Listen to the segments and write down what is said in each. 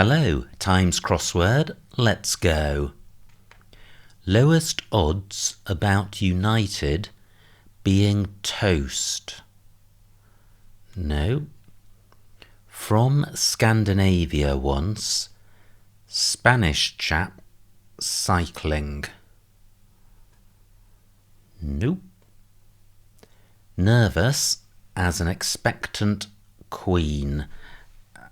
Hello, Times Crossword, let's go. Lowest odds about United being toast. No. From Scandinavia once, Spanish chap cycling. Nope. Nervous as an expectant queen.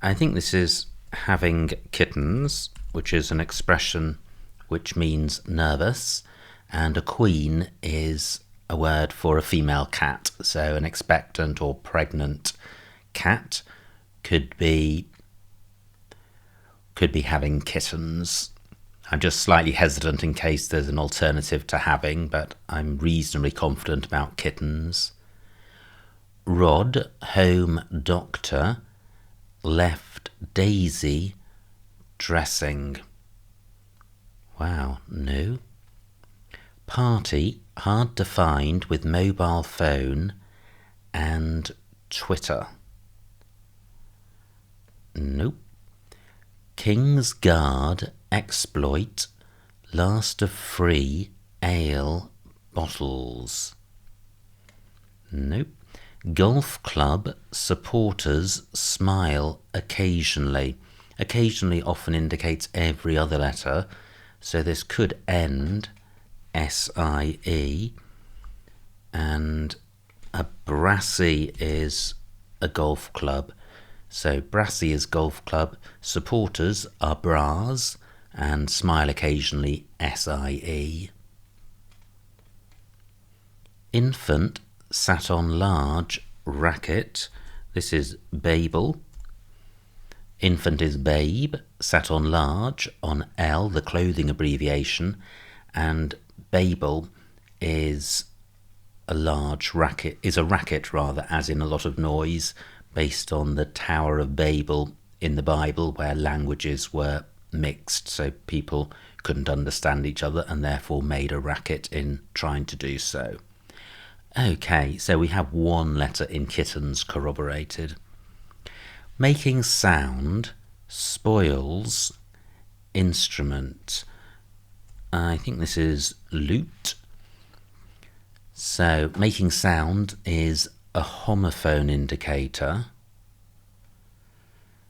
I think this is having kittens, which is an expression which means nervous, and a queen is a word for a female cat. So an expectant or pregnant cat could be having kittens. I'm just slightly hesitant in case there's an alternative to having, but I'm reasonably confident about kittens. Rod, home doctor, left Daisy dressing. Wow, no. Party, hard to find with mobile phone and Twitter. Nope. King's Guard exploit, last of free ale bottles. Nope. Golf club supporters smile occasionally. Occasionally often indicates every other letter, so this could end S-I-E, and a brassy is a golf club. So brassy is golf club, supporters are bras, and smile occasionally S-I-E. Infant sat on large racket. This is Babel. Infant is babe, sat on large, on L, the clothing abbreviation, and Babel is a large racket, is a racket rather, as in a lot of noise, based on the Tower of Babel in the Bible, where languages were mixed, so people couldn't understand each other and therefore made a racket in trying to do so. Okay, so we have one letter in kittens corroborated. Making sound spoils instrument. I think this is lute. So making sound is a homophone indicator.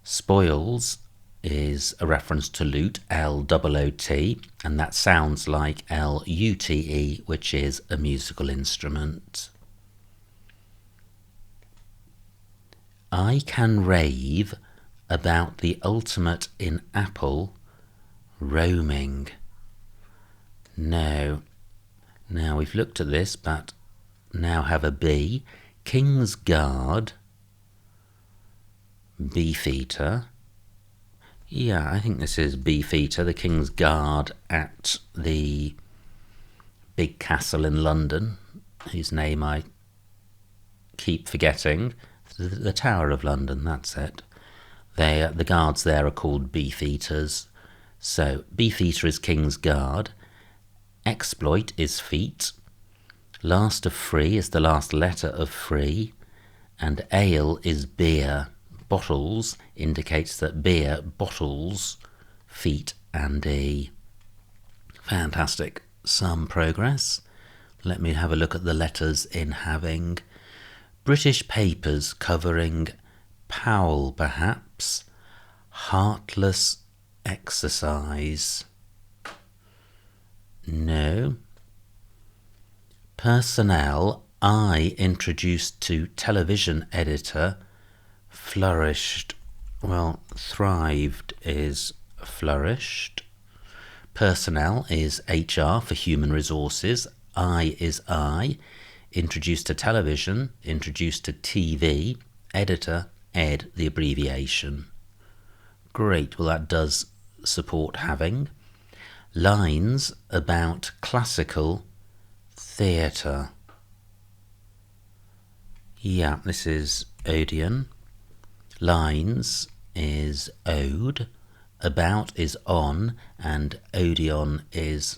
Spoils is a reference to lute, L-O-O-T, and that sounds like L-U-T-E, which is a musical instrument. I can rave about the ultimate in Apple roaming. No. Now we've looked at this, but now have a B. King's Guard, Beefeater. Yeah, I think this is Beefeater, the King's Guard at the big castle in London, whose name I keep forgetting. The Tower of London, that's it. The guards there are called Beefeaters. So Beefeater is King's Guard. Exploit is feat. Last of free is the last letter of free. And ale is beer. Bottles indicates that beer bottles feet and E. Fantastic. Some progress. Let me have a look at the letters in having. British papers covering Powell, perhaps. Heartless exercise. No. Personnel I introduced to television editor flourished. Well, thrived is flourished. Personnel is HR for human resources. I is I. Introduced to television, introduced to TV, editor, ed, the abbreviation. Great, well that does support having. Lines about classical theatre. Yeah, this is Odeon. Lines is ode, about is on, and Odeon is,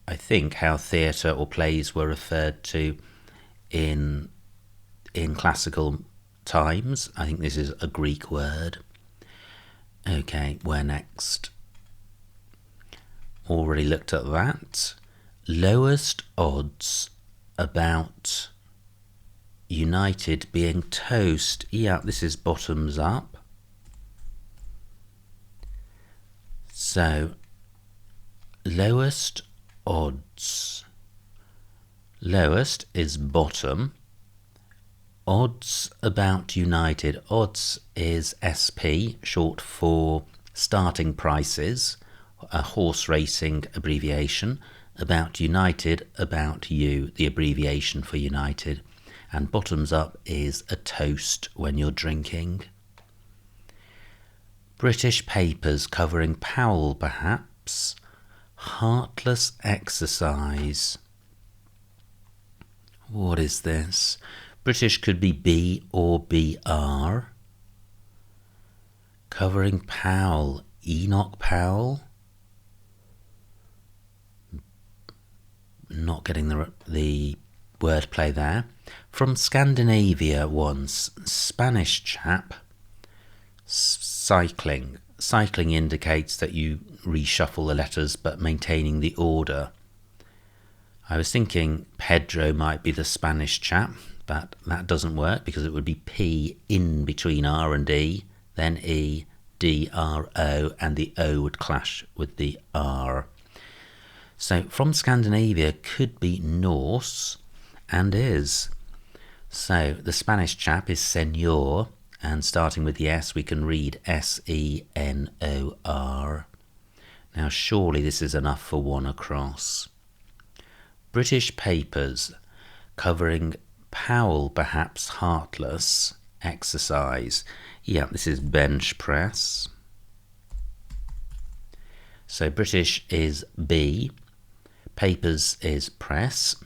I think, how theatre or plays were referred to in classical times. I think this is a Greek word. Okay, where next? Already looked at that. Lowest odds about United being toast. Yeah, this is bottoms up. So, lowest odds. Lowest is bottom. Odds about United. Odds is SP, short for starting prices, a horse racing abbreviation. About United, about you, the abbreviation for United. And bottoms up is a toast when you're drinking. British papers covering Powell, perhaps. Heartless exercise. What is this? British could be B or BR. Covering Powell. Enoch Powell. Not getting the wordplay there. From Scandinavia once. Spanish chap. Cycling. Cycling indicates that you reshuffle the letters but maintaining the order. I was thinking Pedro might be the Spanish chap, but that doesn't work because it would be P in between R and E, then E, D, R, O, and the O would clash with the R. So from Scandinavia could be Norse and is. So the Spanish chap is Senor, and starting with the S we can read S-E-N-O-R. Now surely this is enough for one across. British papers covering Powell, perhaps heartless exercise. Yeah, this is bench press. So British is B, papers is press.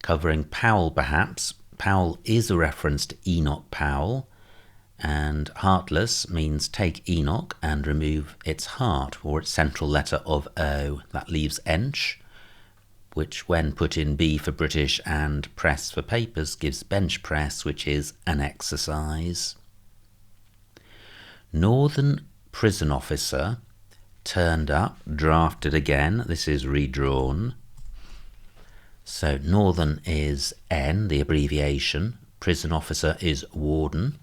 Covering Powell, perhaps. Powell is a reference to Enoch Powell, and heartless means take Enoch and remove its heart, or its central letter of O. That leaves ench, which when put in B for British and press for papers gives bench press, which is an exercise. Northern prison officer turned up, drafted again. This is redrawn. So Northern is N, the abbreviation. Prison officer is warden,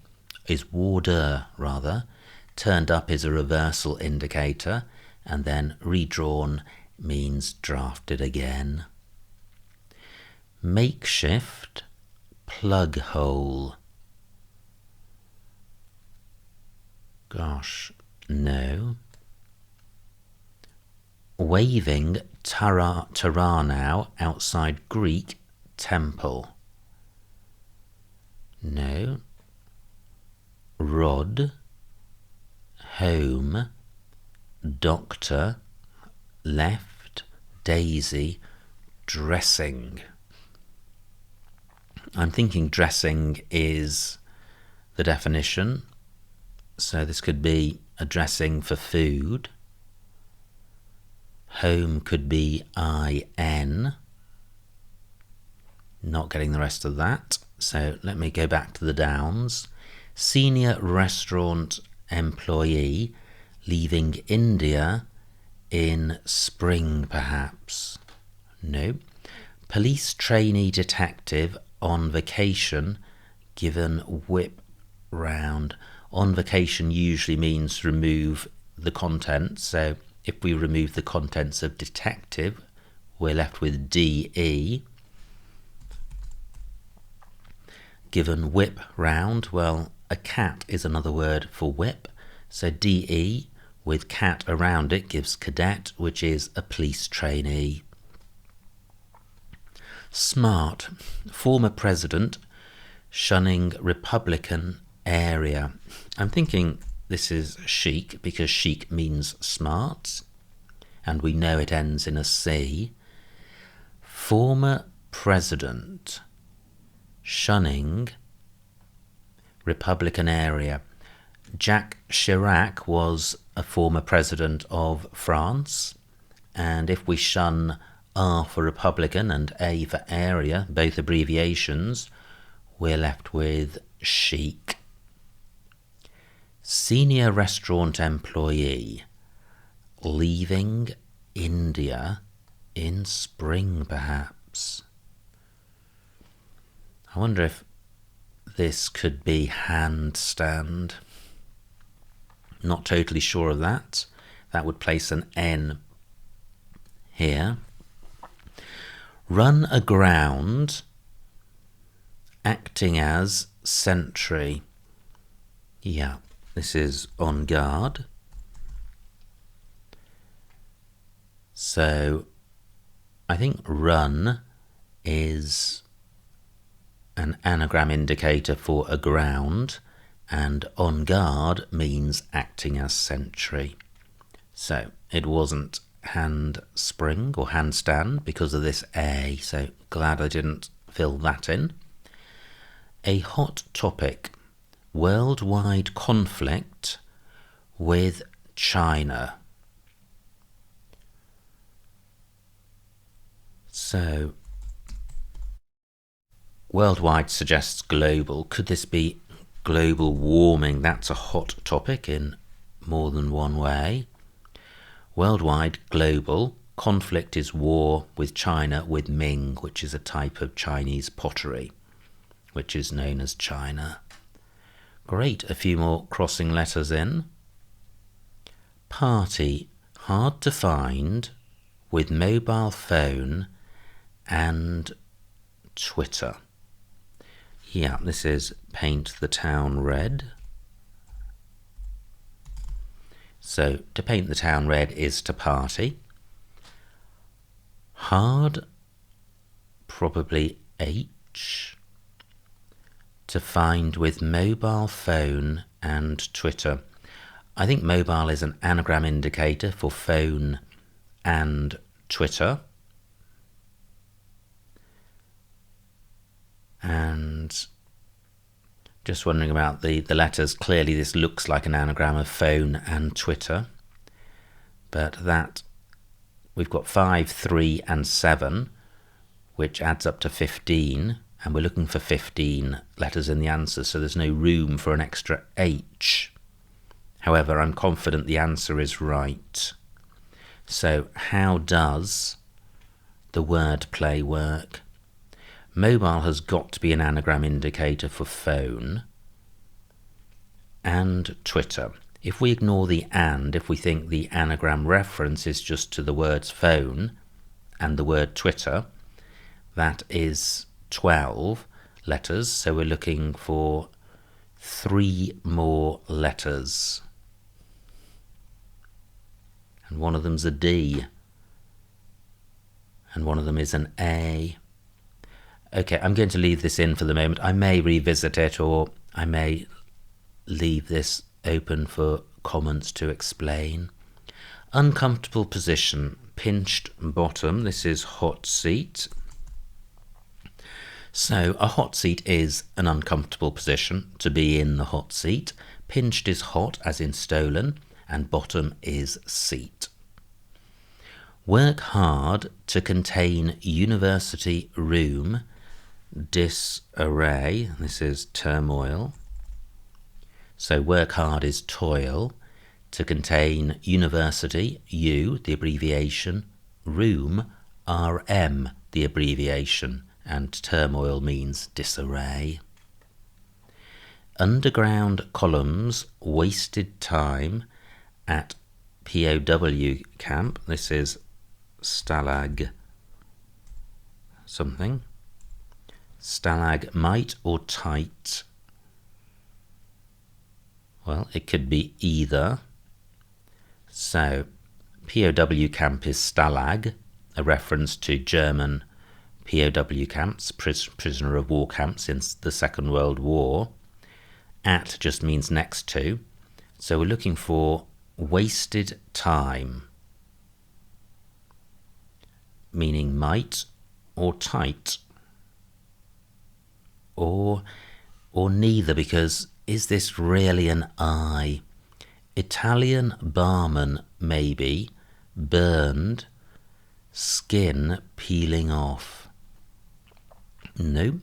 is warder rather. Turned up is a reversal indicator, and then redrawn means drafted again. Makeshift plug hole. Gosh, no. Waving Taranau outside Greek temple. No. Rod. Home. Doctor. Left. Daisy. Dressing. I'm thinking dressing is the definition. So this could be a dressing for food. Home could be I-N. Not getting the rest of that. So let me go back to the downs. Senior restaurant employee leaving India in spring, perhaps. No. Police trainee detective on vacation given whip round. On vacation usually means remove the contents. So if we remove the contents of detective, we're left with DE. Given whip round, well, a cat is another word for whip. So DE with cat around it gives cadet, which is a police trainee. Smart, former president, shunning Republican area. I'm thinking this is chic because chic means smart, and we know it ends in a C. Former president, shunning Republican area. Jacques Chirac was a former president of France, and if we shun R for Republican and A for area, both abbreviations, we're left with chic. Senior restaurant employee leaving India in spring, perhaps. I wonder if this could be handstand. Not totally sure of that. That would place an N here. Run aground, acting as sentry. Yeah, this is on guard. So I think run is an anagram indicator for aground, and on guard means acting as sentry. So it wasn't handspring or handstand because of this A, so glad I didn't fill that in. A hot topic, worldwide conflict with China. So worldwide suggests global. Could this be global warming? That's a hot topic in more than one way. Worldwide, global. Conflict is war with China, with Ming, which is a type of Chinese pottery, which is known as China. Great, a few more crossing letters in. Party, hard to find, with mobile phone and Twitter. Yeah, this is paint the town red. So to paint the town red is to party. Hard, probably H. To find with mobile phone and Twitter. I think mobile is an anagram indicator for phone and Twitter. And just wondering about the letters. Clearly this looks like an anagram of phone and Twitter. But that, we've got 5, 3 and 7, which adds up to 15. And we're looking for 15 letters in the answer, so there's no room for an extra H. However, I'm confident the answer is right. So how does the wordplay work? Mobile has got to be an anagram indicator for phone and Twitter. If we ignore the and, if we think the anagram reference is just to the words phone and the word Twitter, that is 12 letters, so we're looking for 3 more letters. And one of them's a D. And one of them is an A. Okay, I'm going to leave this in for the moment. I may revisit it, or I may leave this open for comments to explain. Uncomfortable position, pinched bottom. This is hot seat. So a hot seat is an uncomfortable position, to be in the hot seat. Pinched is hot, as in stolen, and bottom is seat. Work hard to contain university room disarray. This is turmoil. So work hard is toil. To contain university, U, the abbreviation, room, RM, the abbreviation, and turmoil means disarray. Underground columns, wasted time at POW camp. This is stalag something. Stalagmite or tight. Well, it could be either. So POW camp is stalag, a reference to German POW camps, prisoner of war camps in the Second World War. At just means next to. So we're looking for wasted time, meaning might or tight, or neither, because is this really an I? Italian barman, maybe, burned, skin peeling off. No.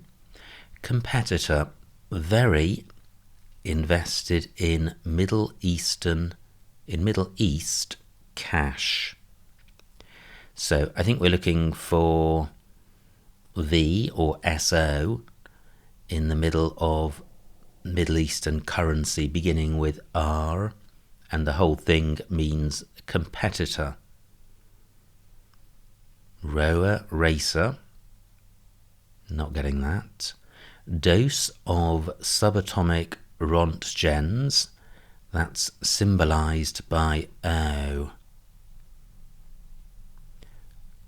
Competitor, very invested in Middle East cash. So I think we're looking for V or SO in the middle of Middle Eastern currency beginning with R, and the whole thing means competitor. Rower, racer, not getting that. Dose of subatomic Rontgens, that's symbolised by O.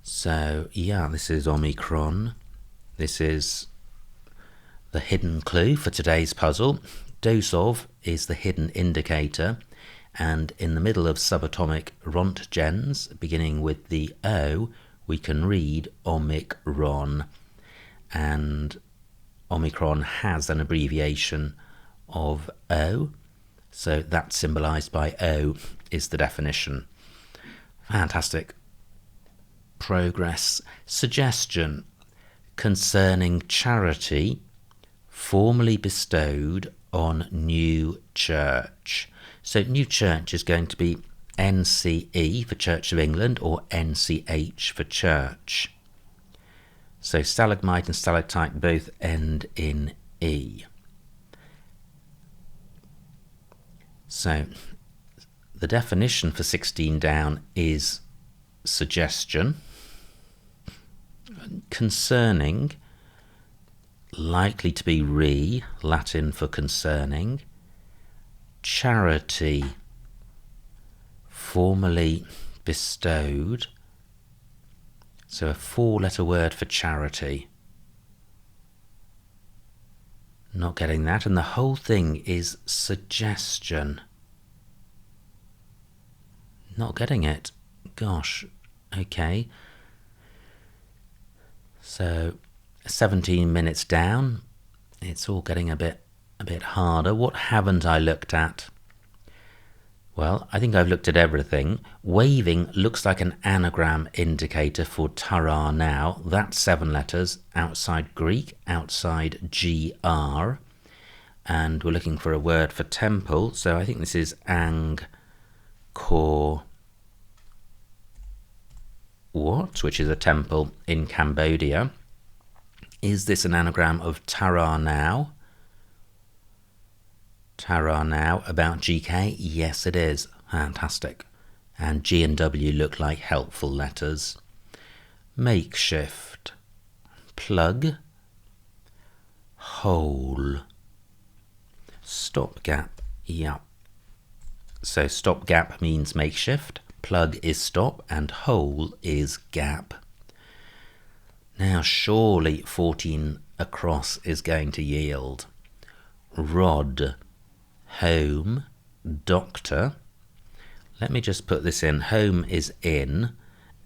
So yeah, this is Omicron. This is the hidden clue for today's puzzle. Dose of is the hidden indicator, and in the middle of subatomic Rontgens, beginning with the O, we can read Omicron, and Omicron has an abbreviation of O, so that's symbolised by O is the definition. Fantastic. Progress. Suggestion concerning charity formerly bestowed on new church. So new church is going to be NCE for Church of England or NCH for church. So stalagmite and stalactite both end in E. So the definition for 16 down is suggestion. Concerning, likely to be re, Latin for concerning. Charity, formerly bestowed. So a 4-letter word for charity. Not getting that, and the whole thing is suggestion. Not getting it. Gosh, okay. So 17 minutes down. It's all getting a bit harder. What haven't I looked at? Well, I think I've looked at everything. Waving looks like an anagram indicator for tara now. That's 7 letters, outside Greek, outside GR. And we're looking for a word for temple. So I think this is Angkor Wat, which is a temple in Cambodia. Is this an anagram of tara now? Tara now about GK? Yes, it is. Fantastic. And G and W look like helpful letters. Makeshift. Plug. Hole. Stopgap. Yep. So stopgap means makeshift. Plug is stop and hole is gap. Now surely 14 across is going to yield. Rod. Home, doctor. Let me just put this in. Home is in,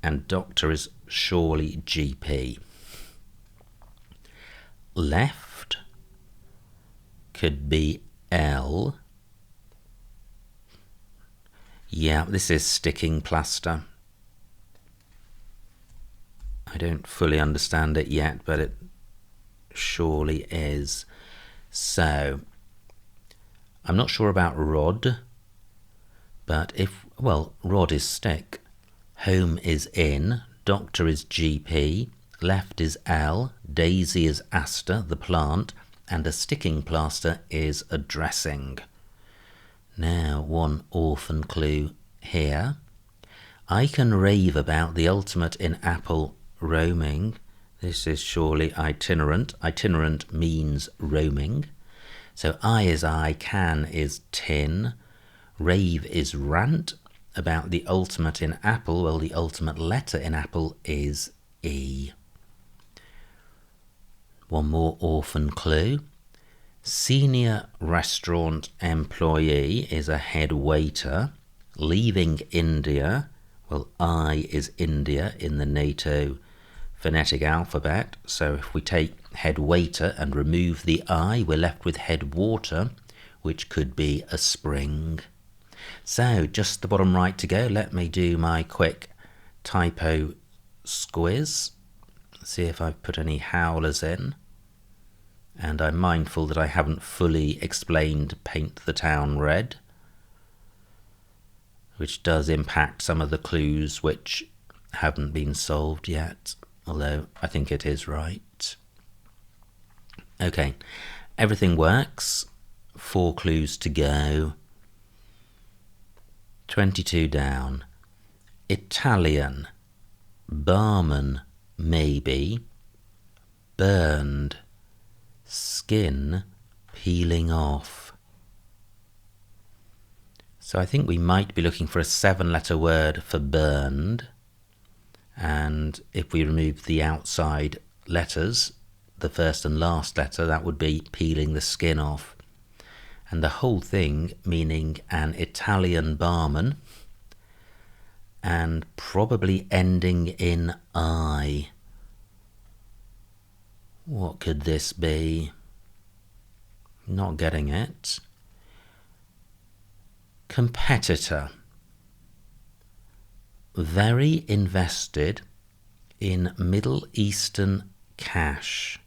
and doctor is surely GP. Left could be L. Yeah, this is sticking plaster. I don't fully understand it yet, but it surely is. So I'm not sure about rod, but rod is stick, home is in, doctor is GP, left is L, daisy is aster, the plant, and a sticking plaster is a dressing. Now, one orphan clue here. I can rave about the ultimate in apple roaming. This is surely itinerant. Itinerant means roaming. So I is I, can is tin, rave is rant. About the ultimate in apple, well, the ultimate letter in apple is E. One more orphan clue. Senior restaurant employee is a head waiter. Leaving India, well, I is India in the NATO phonetic alphabet, so if we take head waiter and remove the I, we're left with head water, which could be a spring. So just the bottom right to go. Let me do my quick typo squiz. See if I've put any howlers in. and I'm mindful that I haven't fully explained Paint the Town Red, which does impact some of the clues which haven't been solved yet, although I think it is right. Okay, everything works. 4 clues to go. 22 down. Italian, barman, maybe, burned, skin peeling off. So I think we might be looking for a 7-letter word for burned, and if we remove the outside letters, the first and last letter, that would be peeling the skin off. And the whole thing meaning an Italian barman, and probably ending in I. What could this be? Not getting it. Competitor. Very invested in Middle Eastern cash.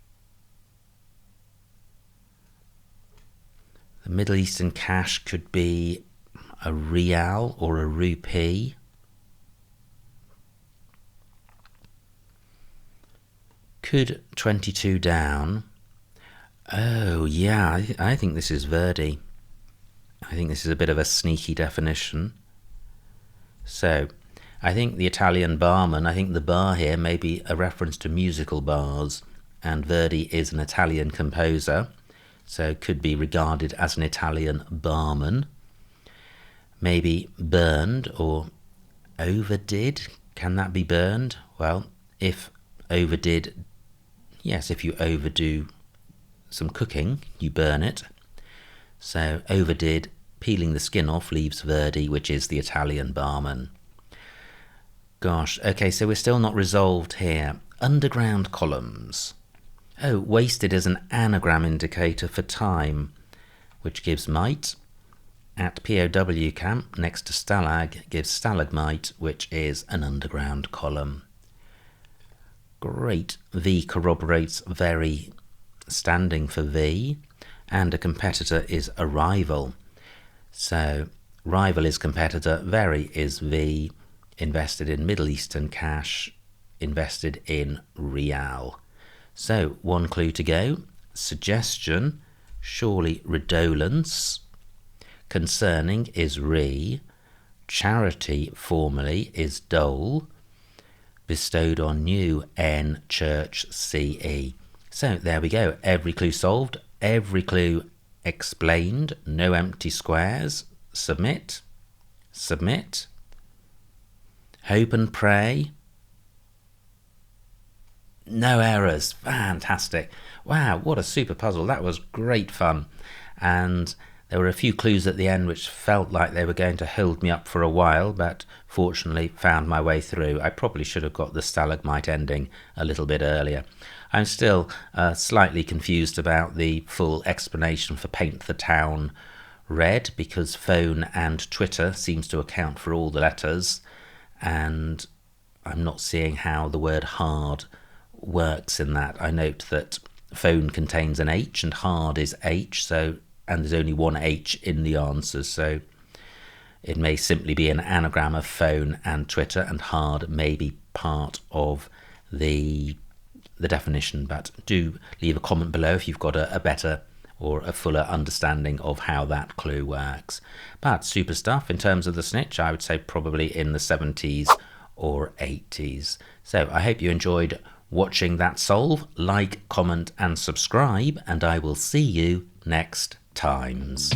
The Middle Eastern cash could be a rial or a rupee. Could 22 down. Oh yeah, I think this is Verdi. I think this is a bit of a sneaky definition. So, I think the Italian barman, I think the bar here may be a reference to musical bars, and Verdi is an Italian composer, so could be regarded as an Italian barman. Maybe burned or overdid. Can that be burned? Well, if overdid, yes, if you overdo some cooking, you burn it. So overdid, peeling the skin off leaves Verdi, which is the Italian barman. Gosh, okay, so we're still not resolved here. Underground columns. Oh, wasted is an anagram indicator for time, which gives might. At POW camp, next to stalag, gives stalagmite, which is an underground column. Great. V corroborates very, standing for V, and a competitor is a rival. So, rival is competitor, very is V, invested in Middle Eastern cash, invested in rial. So, 1 clue to go. Suggestion, surely redolence. Concerning is re. Charity formally is dole. Bestowed on new, N, church, CE. So there we go. Every clue solved. Every clue explained. No empty squares. Submit. Submit. Hope and pray. No errors. Fantastic. Wow, what a super puzzle. That was great fun. And there were a few clues at the end which felt like they were going to hold me up for a while, but fortunately found my way through. I probably should have got the stalagmite ending a little bit earlier. I'm still slightly confused about the full explanation for Paint the Town Red, because phone and Twitter seems to account for all the letters, and I'm not seeing how the word hard works in that. I note that phone contains an H and hard is H, so, and there's only one H in the answers, so it may simply be an anagram of phone and Twitter, and hard may be part of the definition. But do leave a comment below if you've got a better or a fuller understanding of how that clue works. But super stuff. In terms of the snitch, I would say probably in the 70s or 80s. So I hope you enjoyed watching that solve. Like, comment and subscribe, and I will see you next times.